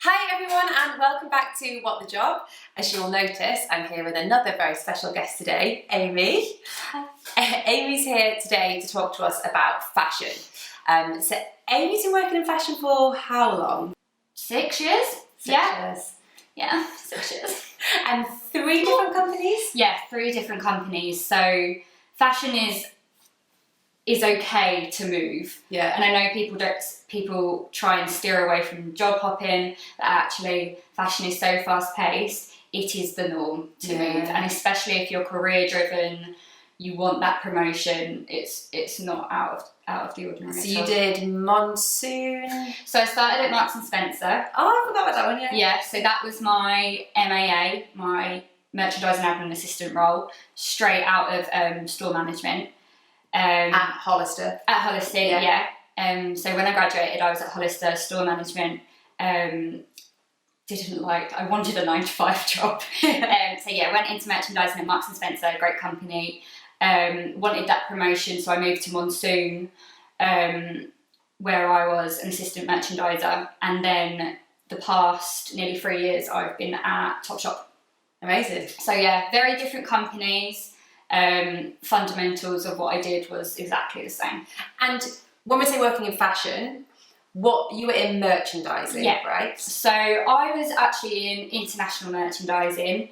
Hi everyone and welcome back to What the Job. As you'll notice, I'm here with another very special guest today, Amy. Hi. Amy's here today to talk to us about fashion. So Amy's been working in fashion for how long? 6 years? 6 years. Yeah, 6 years. And 3 different companies? Yeah, 3 different companies. So fashion is okay to move. Yeah. And I know people try and steer away from job hopping, but actually fashion is so fast paced, it is the norm to move. And especially if you're career driven, you want that promotion, it's not out of the ordinary. So you did Monsoon? So I started at Marks and Spencer. Oh, I forgot about that one, yeah. Yeah, so that was my MAA, my merchandising admin assistant role, straight out of store management. At Hollister. At Hollister, yeah. So when I graduated, I was at Hollister, store management. I wanted a 9-to-5 job. So yeah, went into merchandising at Marks and Spencer, great company. Wanted that promotion, so I moved to Monsoon, where I was an assistant merchandiser. And then the past nearly 3 years, I've been at Topshop. Amazing. So yeah, very different companies. Fundamentals of what I did was exactly the same. And when we say working in fashion, you were in merchandising, right? So I was actually in international merchandising.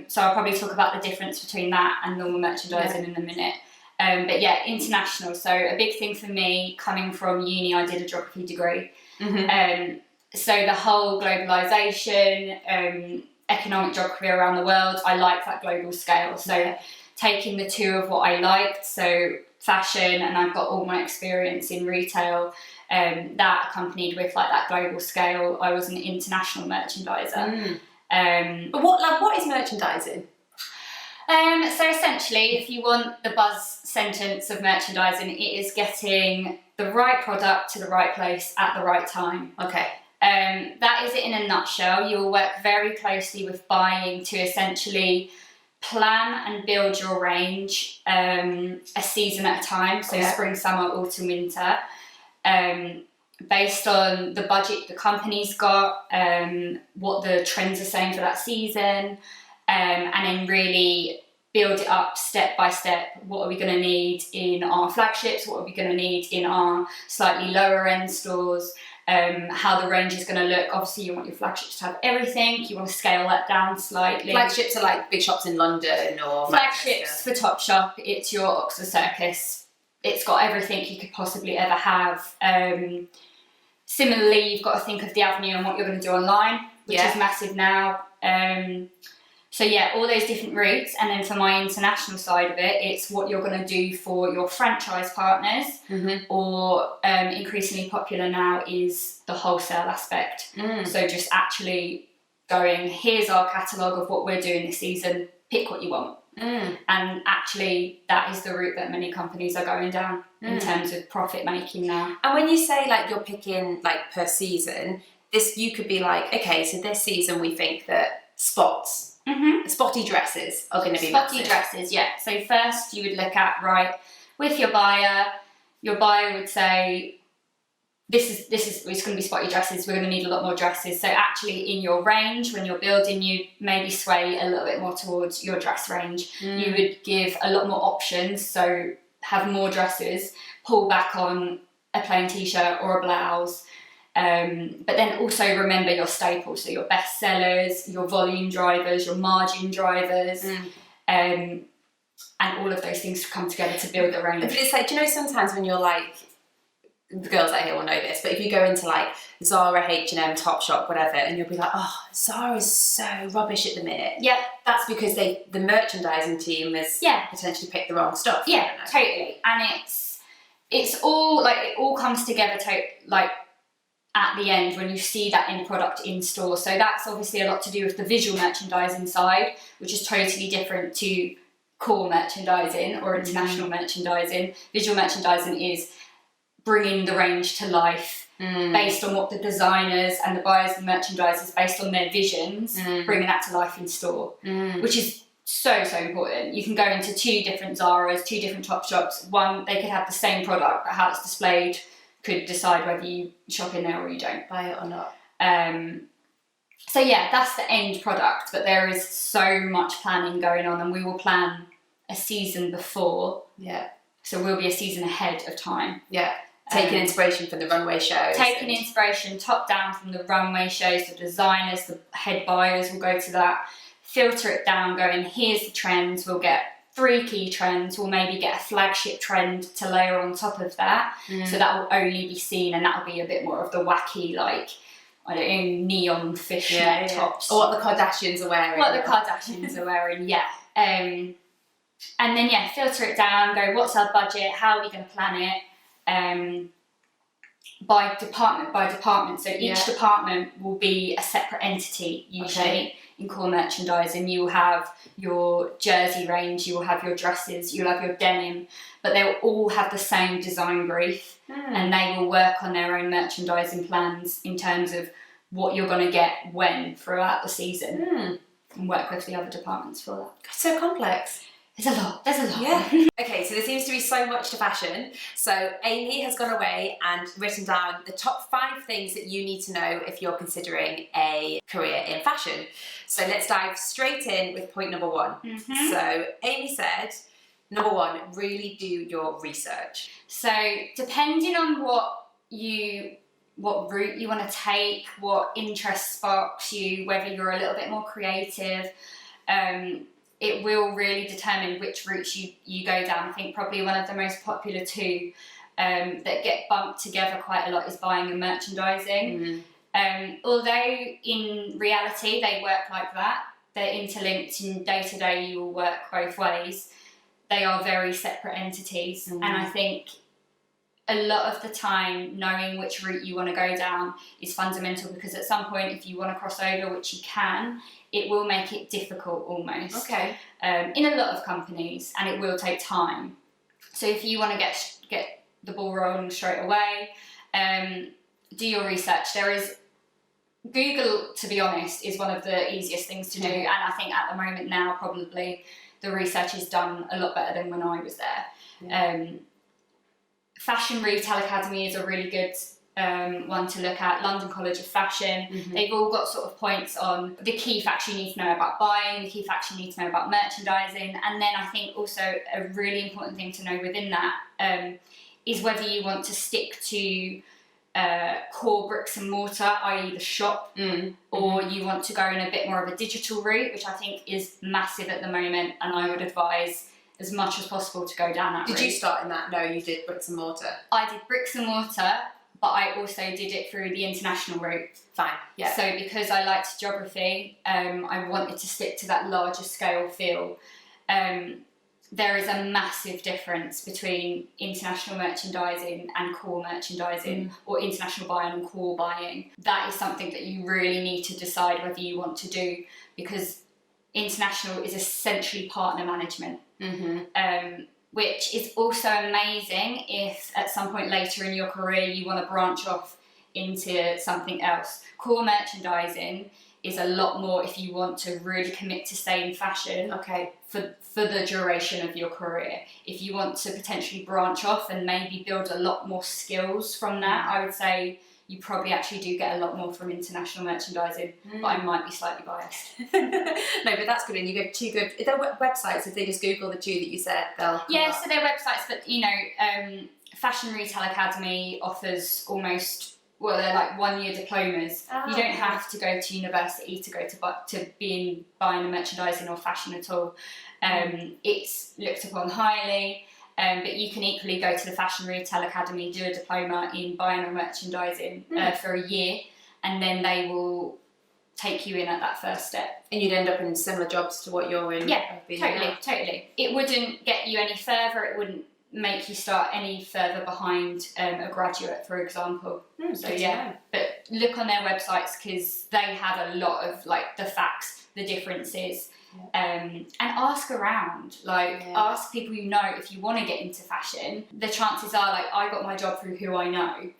So I'll probably talk about the difference between that and normal merchandising in a minute. But yeah, international. So a big thing for me, coming from uni, I did a geography degree. Mm-hmm. So the whole globalisation, economic geography around the world, I like that global scale. So taking the two of what I liked, so fashion, and I've got all my experience in retail, that accompanied with like that global scale, I was an international merchandiser. But what is merchandising? So essentially, if you want the buzz sentence of merchandising, it is getting the right product to the right place at the right time. Okay. That is it in a nutshell. You'll work very closely with buying to essentially plan and build your range a season at a time, so spring, summer, autumn, winter, based on the budget the company's got, what the trends are saying for that season, and then really build it up step by step. What are we going to need in our flagships? What are we going to need in our slightly lower end stores? How the range is going to look. Obviously, you want your flagships to have everything. You want to scale that down slightly. Flagships are like big shops in London or flagships for Topshop. It's your Oxford Circus. It's got everything you could possibly ever have. Similarly, you've got to think of the avenue and what you're going to do online, which is massive now. So yeah, all those different routes. And then for my international side of it, it's what you're going to do for your franchise partners, or increasingly popular now is the wholesale aspect. So just actually going, here's our catalogue of what we're doing this season, pick what you want. And actually that is the route that many companies are going down in terms of profit making now. And when you say like you're picking like per season, you could be like, okay, so this season we think that spotty dresses are going to be spotty massive. Dresses, yeah. So first you would look at, right, with your buyer would say, it's going to be spotty dresses, we're going to need a lot more dresses. So actually in your range, when you're building, you maybe sway a little bit more towards your dress range. You would give a lot more options, so have more dresses, pull back on a plain t-shirt or a blouse. But then also remember your staples, so your best sellers, your volume drivers, your margin drivers, and all of those things come together to build the range. But it's like, do you know, sometimes when you're like, the girls out here will know this, but if you go into like Zara, H&M, Topshop, whatever, and you'll be like, oh, Zara is so rubbish at the minute. Yeah. That's because the merchandising team has potentially picked the wrong stuff. Yeah, totally. And it's all like, it all comes together like at the end when you see that end product in store. So that's obviously a lot to do with the visual merchandising side, which is totally different to core merchandising or international merchandising. Visual merchandising is bringing the range to life based on what the designers and the buyers and merchandisers, based on their visions, bringing that to life in store, which is so important. You can go into 2 different Zaras, 2 different Topshops. One, they could have the same product, but how it's displayed could decide whether you shop in there or you don't. Buy it or not. So yeah, that's the end product, but there is so much planning going on, and we will plan a season before. Yeah. So we'll be a season ahead of time. Yeah. Taking inspiration from the runway shows. Taking inspiration top down from the runway shows, the designers, the head buyers will go to that, filter it down, going, here's the trends, we'll get 3 key trends, we'll maybe get a flagship trend to layer on top of that. So that will only be seen, and that will be a bit more of the wacky, like, I don't know, neon fishnet tops. Or what the Kardashians are wearing. What the Kardashians are wearing, yeah. And then, yeah, filter it down, go, what's our budget, how are we going to plan it? By department. So each department will be a separate entity, usually, in core merchandising. You will have your jersey range, you will have your dresses, you'll have your denim, but they will all have the same design brief, and they will work on their own merchandising plans in terms of what you're going to get when throughout the season, and work with the other departments for that. So complex. There's a lot. Yeah. Okay, so there seems to be so much to fashion. So Amy has gone away and written down the top 5 things that you need to know if you're considering a career in fashion. So let's dive straight in with point number 1. So Amy said, number 1, really do your research. So depending on what route you want to take, what interest sparks you, whether you're a little bit more creative, it will really determine which routes you go down. I think probably one of the most popular 2 that get bumped together quite a lot is buying and merchandising. Although in reality they work like that, they're interlinked, and day to day you will work both ways. They are very separate entities, and I think a lot of the time knowing which route you want to go down is fundamental, because at some point, if you want to cross over, which you can, it will make it difficult almost. In a lot of companies, and it will take time. So if you want to get the ball rolling straight away, do your research. Google, to be honest, is one of the easiest things to do, and I think at the moment now probably the research is done a lot better than when I was there. Fashion Retail Academy is a really good one to look at. London College of Fashion. They've all got sort of points on the key facts you need to know about buying, the key facts you need to know about merchandising, and then I think also a really important thing to know within that is whether you want to stick to core bricks and mortar, i.e. the shop, or you want to go in a bit more of a digital route, which I think is massive at the moment, and I would advise as much as possible to go down that route. Did you start in that? No, you did bricks and mortar. I did bricks and mortar, but I also did it through the international route. Fine, yeah. So because I liked geography, I wanted to stick to that larger scale feel. There is a massive difference between international merchandising and core merchandising, or international buying and core buying. That is something that you really need to decide whether you want to do, because international is essentially partner management, which is also amazing if at some point later in your career you want to branch off into something else. Core merchandising is a lot more if you want to really commit to stay in fashion for the duration of your career. If you want to potentially branch off and maybe build a lot more skills from that, I would say you probably actually do get a lot more from international merchandising, but I might be slightly biased. No, but that's good, and you get 2 good. If they're websites, if they just Google the 2 that you said, they'll come up. So they're websites, but Fashion Retail Academy offers almost, well, they're like 1-year diplomas. You don't have to go to university to go to be in buying and merchandising or fashion at all. It's looked upon highly. But you can equally go to the Fashion Retail Academy, do a diploma in buying and merchandising for a year, and then they will take you in at that first step. And you'd end up in similar jobs to what you're in. Yeah, totally. It wouldn't get you any further, it wouldn't make you start any further behind a graduate, for example. But look on their websites, because they have a lot of like the facts, the differences. And ask around, ask people you know if you want to get into fashion. The chances are, like, I got my job through who I know,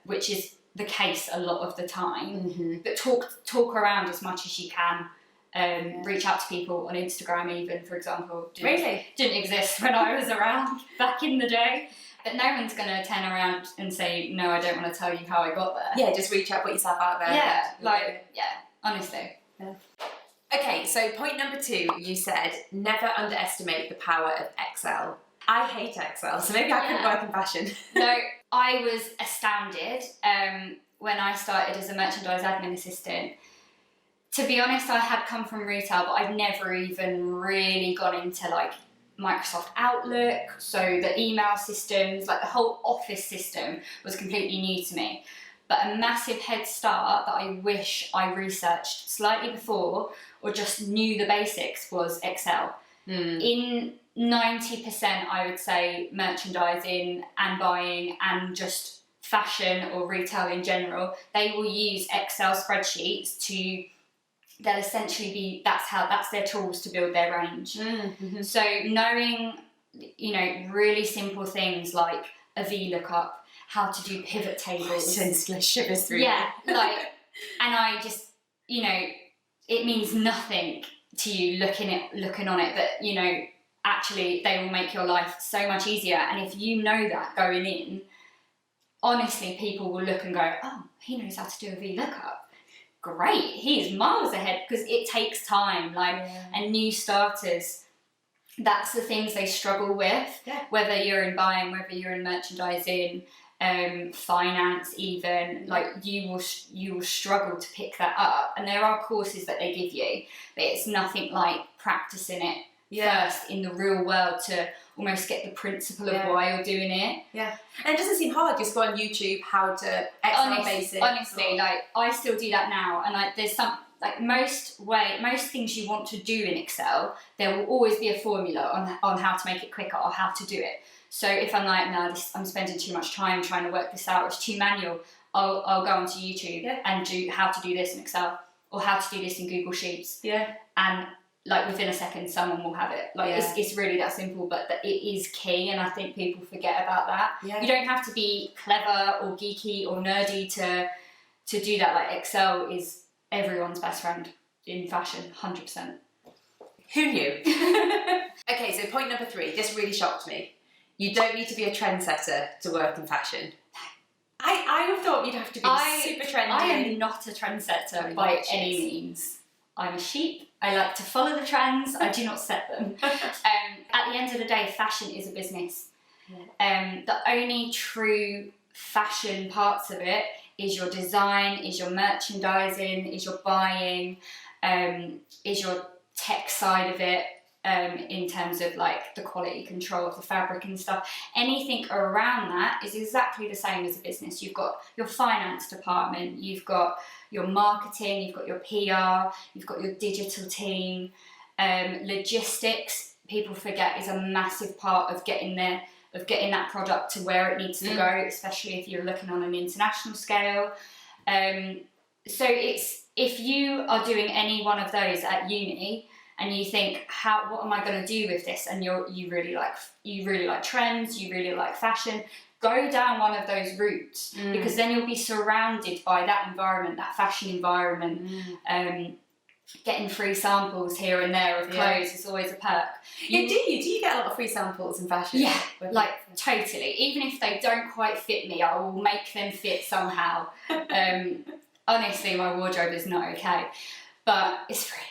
which is the case a lot of the time. But talk around as much as you can. Reach out to people on Instagram, even, for example. Didn't exist when I was around back in the day. But no one's going to turn around and say, no, I don't want to tell you how I got there. Yeah, just reach out, put yourself out there. Honestly. Yeah. Okay, so point number 2, you said never underestimate the power of Excel. I hate Excel, so maybe I couldn't work in fashion. No, I was astounded when I started as a merchandise admin assistant. To be honest, I had come from retail, but I've never even really gone into like Microsoft Outlook, so the email systems, like the whole office system was completely new to me. But a massive head start that I wish I researched slightly before or just knew the basics was Excel. In 90%, I would say merchandising and buying and just fashion or retail in general, they will use Excel spreadsheets to, they'll essentially be, that's their tools to build their range. So knowing, you know, really simple things like a VLOOKUP, how to do pivot tables. Senseless shivers through. Yeah, like, and I just, you know, it means nothing to you looking on it, but you know, actually they will make your life so much easier. And if you know that going in, honestly, people will look and go, oh, he knows how to do a VLOOKUP. Great, he is miles ahead, because it takes time. Like, and new starters, that's the things they struggle with. Whether you're in buying, whether you're in merchandising, finance, even, like you will struggle to pick that up. And there are courses that they give you, but it's nothing like practicing it first in the real world to almost get the principle of why you're doing it. And it doesn't seem hard. Just go on YouTube, how to Excel basics. Honestly, like I still do that now, and like there's some, like most things you want to do in Excel, there will always be a formula on how to make it quicker or how to do it. So if I'm like, no, I'm spending too much time trying to work this out, it's too manual, I'll go onto YouTube and do how to do this in Excel or how to do this in Google Sheets. And like within a second, someone will have it. Like it's really that simple, but it is key, and I think people forget about that. You don't have to be clever or geeky or nerdy to do that. Like Excel is everyone's best friend in fashion, 100%. Who knew? Okay, so point number 3, this really shocked me. You don't need to be a trendsetter to work in fashion. I would have thought you'd have to be super trendy. I am not a trendsetter by any means. I'm a sheep. I like to follow the trends. I do not set them. At the end of the day, fashion is a business. The only true fashion parts of it is your design, is your merchandising, is your buying, is your tech side of it, in terms of like the quality control of the fabric and stuff. Anything around that is exactly the same as a business. You've got your finance department, you've got your marketing, you've got your PR, you've got your digital team. Logistics, people forget, is a massive part of getting that product to where it needs to go, especially if you're looking on an international scale. So it's, if you are doing any one of those at uni and you think, what am I going to do with this? And you really like trends, you really like fashion, go down one of those routes, because then you'll be surrounded by that environment, that fashion environment. Getting free samples here and there of clothes is always a perk. Do you get a lot of free samples in fashion? Yeah, like totally. Even if they don't quite fit me, I will make them fit somehow. Honestly, my wardrobe is not okay, but it's free.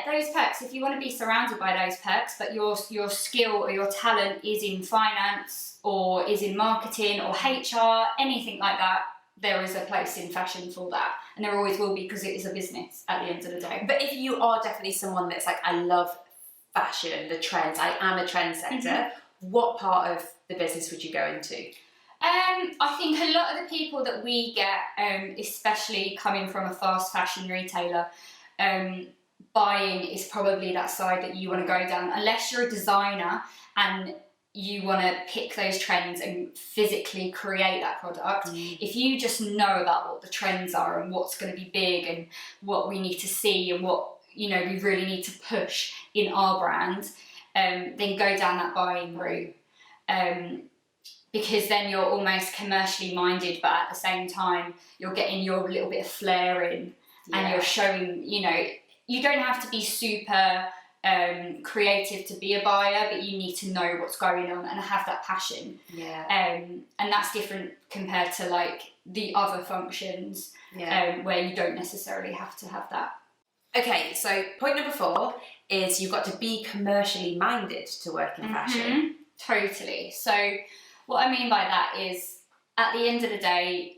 Those perks, if you want to be surrounded by those perks, but your skill or your talent is in finance or is in marketing or HR, anything like that, there is a place in fashion for that. And there always will be, because it is a business at the end of the day. But if you are definitely someone that's like, I love fashion, the trends, I am a trendsetter, what part of the business would you go into? I think a lot of the people that we get, especially coming from a fast fashion retailer, buying is probably that side that you want to go down. Unless you're a designer and you want to pick those trends and physically create that product. If you just know about what the trends are and what's going to be big and what we need to see and what, you know, we really need to push in our brand, then go down that buying route. Because then you're almost commercially minded, but at the same time you're getting your little bit of flair in, and you're showing, you know, you don't have to be super creative to be a buyer, but you need to know what's going on and have that passion. Yeah. And that's different compared to like the other functions where you don't necessarily have to have that. Okay, so point number 4 is you've got to be commercially minded to work in fashion. Totally. So what I mean by that is, at the end of the day,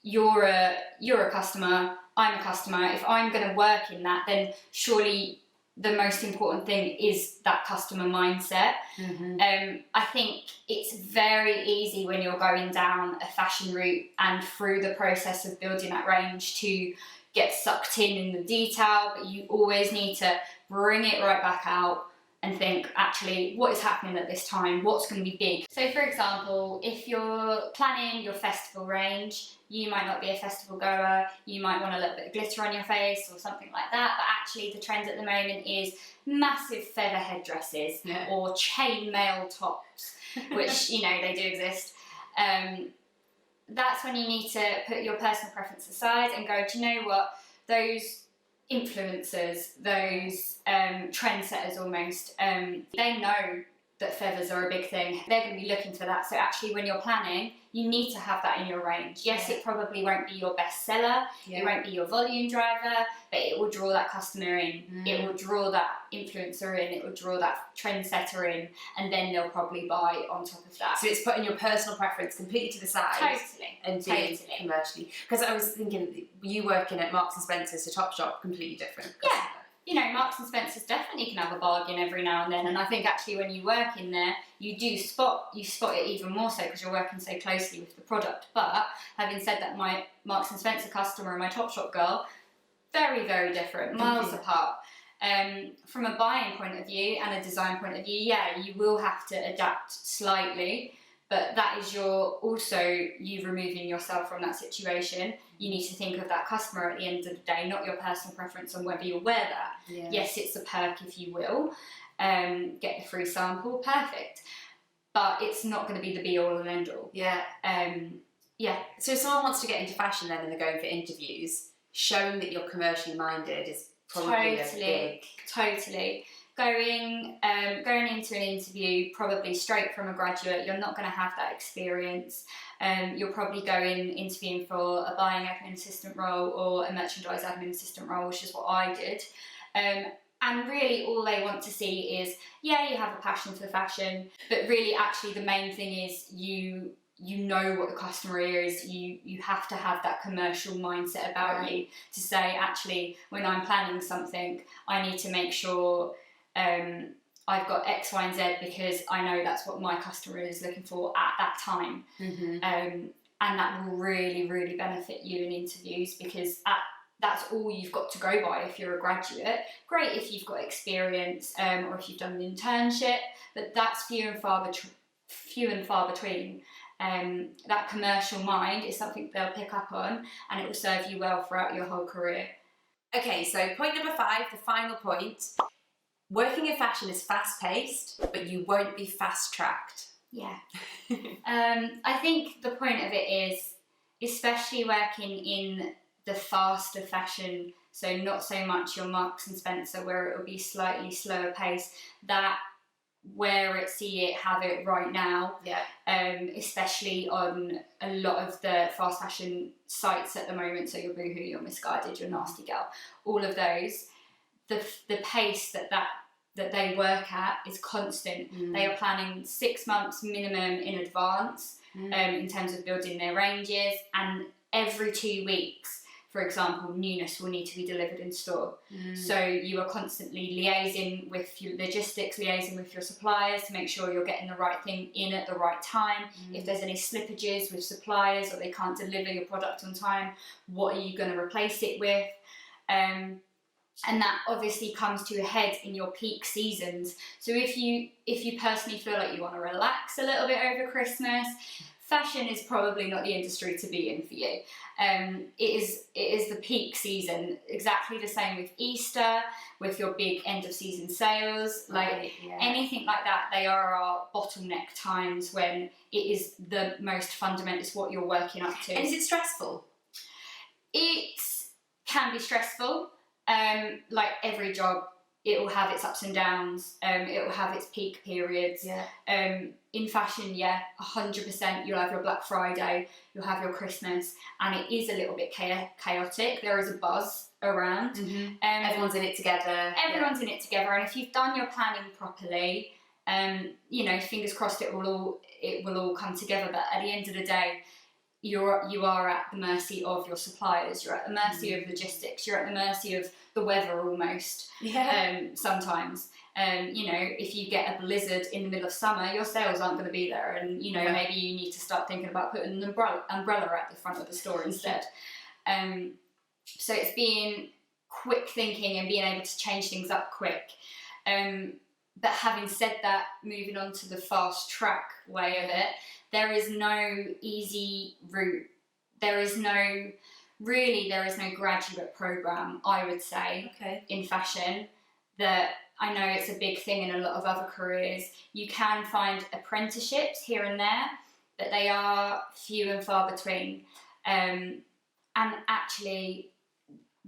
you're a customer, I'm a customer. If I'm going to work in that, then surely the most important thing is that customer mindset. I think it's very easy when you're going down a fashion route and through the process of building that range to get sucked in the detail, but you always need to bring it right back out and think, actually, what is happening at this time? What's going to be big? So for example, if you're planning your festival range, you might not be a festival goer, you might want a little bit of glitter on your face or something like that, but actually the trend at the moment is massive feather headdresses or chainmail tops, which, you know, they do exist. That's when you need to put your personal preference aside and go, do you know what, those influencers, those trendsetters almost, they know that feathers are a big thing. They're going to be looking for that. So actually when you're planning, you need to have that in your range. Yes, it probably won't be your best seller, it won't be your volume driver, but it will draw that customer in, it will draw that influencer in, it will draw that trendsetter in, and then they'll probably buy on top of that. So it's putting your personal preference completely to the side. Totally. And being commercially. Because I was thinking, you working at Marks and Spencer's to Topshop, completely different. Yeah. You know, Marks and Spencer's definitely can have a bargain every now and then, and I think actually when you work in there, you spot it even more so because you're working so closely with the product. But having said that, my Marks and Spencer customer and my Topshop girl, very, very different, miles apart. From a buying point of view and a design point of view, yeah, you will have to adapt slightly, but that is you removing yourself from that situation. You need to think of that customer at the end of the day, not your personal preference on whether you'll wear that. Yeah. Yes, it's a perk if you will. Get the free sample, perfect. But it's not going to be the be all and end all. Yeah. So if someone wants to get into fashion then and they're going for interviews, showing that you're commercially minded is probably a big... Totally. Going into an interview probably straight from a graduate, you're not going to have that experience. You'll probably go in interviewing for a buying admin assistant role or a merchandise admin assistant role, which is what I did. And really all they want to see is, yeah, you have a passion for fashion, but really actually the main thing is you know what the customer is, you have to have that commercial mindset about you to say, actually, when I'm planning something, I need to make sure I've got X, Y, and Z because I know that's what my customer is looking for at that time. And that will really, really benefit you in interviews because that's all you've got to go by if you're a graduate. Great if you've got experience or if you've done an internship, but that's few and far between. That commercial mind is something they'll pick up on and it will serve you well throughout your whole career. Okay, so point number 5, the final point. Working in fashion is fast-paced, but you won't be fast-tracked. Yeah. I think the point of it is, especially working in the faster fashion, so not so much your Marks and Spencer where it will be slightly slower pace, that wear it, see it, have it right now. Yeah. Especially on a lot of the fast fashion sites at the moment, so your Boohoo, your Misguided, your Nasty Gal, all of those. The pace that they work at is constant. They are planning 6 months minimum in advance in terms of building their ranges, and every 2 weeks, for example, newness will need to be delivered in store. So you are constantly liaising with your logistics, liaising with your suppliers to make sure you're getting the right thing in at the right time. If there's any slippages with suppliers or they can't deliver your product on time, what are you going to replace it with? And that obviously comes to a head in your peak seasons. So if you personally feel like you want to relax a little bit over Christmas, fashion is probably not the industry to be in for you. It is the peak season. Exactly the same with Easter, with your big end of season sales, anything like that. They are our bottleneck times when it is the most fundamental. It's what you're working up to. And is it stressful? It can be stressful. Like every job it will have its ups and downs. It will have its peak periods. In fashion, 100%. You'll have your Black Friday, you'll have your Christmas, and it is a little bit chaotic. There is a buzz around. Everyone's in it together. Everyone's in it together, and if you've done your planning properly, you know, fingers crossed, it will all come together. But at the end of the day, you are at the mercy of your suppliers. You're at the mercy of logistics. You're at the mercy of the weather almost. Sometimes, you know, if you get a blizzard in the middle of summer, your sales aren't going to be there, and you know, maybe you need to start thinking about putting an umbrella at the front of the store instead. So it's being quick thinking and being able to change things up quick. But having said that, moving on to the fast track way of it, there is no easy route. There is no graduate program, I would say, in fashion. That I know it's a big thing in a lot of other careers. You can find apprenticeships here and there, but they are few and far between. And actually,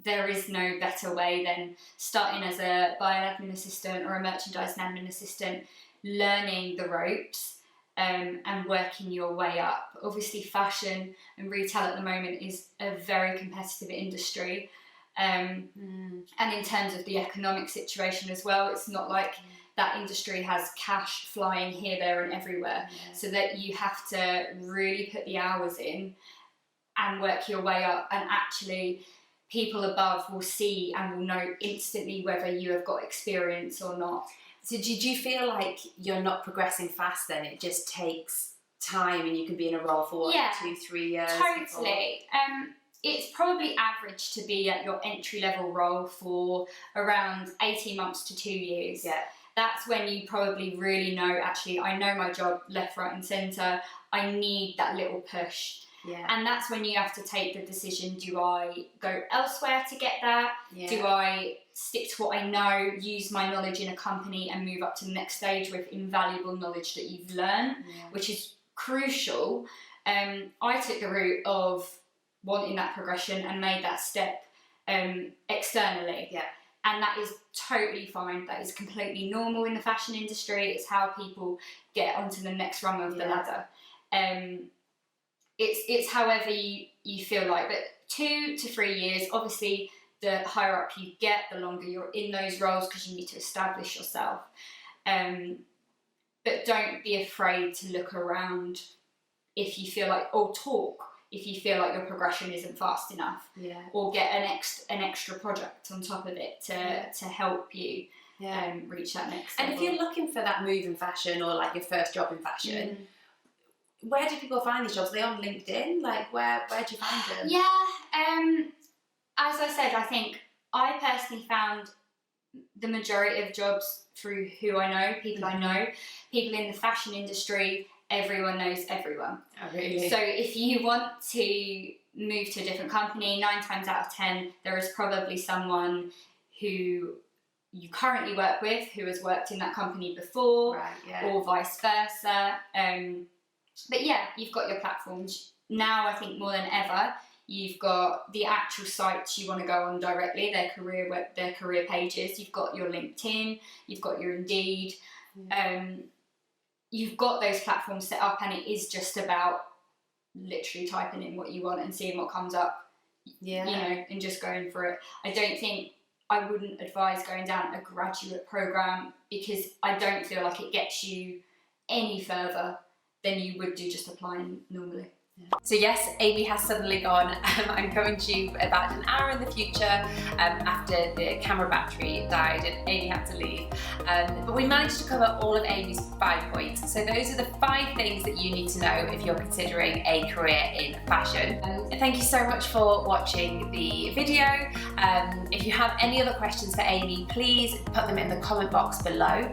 there is no better way than starting as a buyer admin assistant or a merchandise and admin assistant, learning the ropes and working your way up. Obviously, fashion and retail at the moment is a very competitive industry. And in terms of the economic situation as well, it's not like that industry has cash flying here, there and everywhere. So that you have to really put the hours in and work your way up, and actually people above will see and will know instantly whether you have got experience or not. So did you feel like you're not progressing fast then? It just takes time and you can be in a role for 2-3 years? Totally. It's probably average to be at your entry level role for around 18 months to 2 years. That's when you probably really know, actually, I know my job left, right and centre. I need that little push. And that's when you have to take the decision, do I go elsewhere to get that? Do I stick to what I know, use my knowledge in a company and move up to the next stage with invaluable knowledge that you've learned, which is crucial. I took the route of wanting that progression and made that step externally. And that is totally fine. That is completely normal in the fashion industry. It's how people get onto the next rung of the ladder. It's however you feel like, but 2 to 3 years, obviously the higher up you get, the longer you're in those roles because you need to establish yourself. But don't be afraid to look around if you feel like, or talk if you feel like your progression isn't fast enough, or get an extra project on top of it to help you reach that next level. And if you're looking for that move in fashion or like your first job in fashion, where do people find these jobs? Are they on LinkedIn? Like where do you find them? As I said, I think I personally found the majority of jobs through who I know, people I know, people in the fashion industry. Everyone knows everyone. Oh, really? So if you want to move to a different company, 9 times out of 10, there is probably someone who you currently work with who has worked in that company before, or vice versa. But you've got your platforms. Now, I think more than ever, you've got the actual sites you want to go on directly, their career pages. You've got your LinkedIn, you've got your Indeed. You've got those platforms set up, and it is just about literally typing in what you want and seeing what comes up, you know, and just going for it. I wouldn't advise going down a graduate program because I don't feel like it gets you any further than you would do just applying normally. So yes, Amy has suddenly gone. I'm coming to you about an hour in the future after the camera battery died and Amy had to leave. But we managed to cover all of Amy's 5 points. So those are the 5 things that you need to know if you're considering a career in fashion. Thank you so much for watching the video. If you have any other questions for Amy, please put them in the comment box below,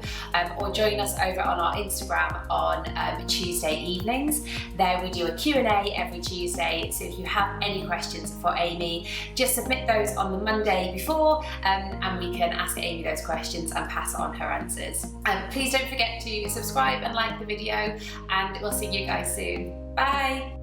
or join us over on our Instagram on Tuesday evenings. There we do a Q&A every Tuesday, so if you have any questions for Amy, just submit those on the Monday before, and we can ask Amy those questions and pass on her answers. Please don't forget to subscribe and like the video, and we'll see you guys soon. Bye!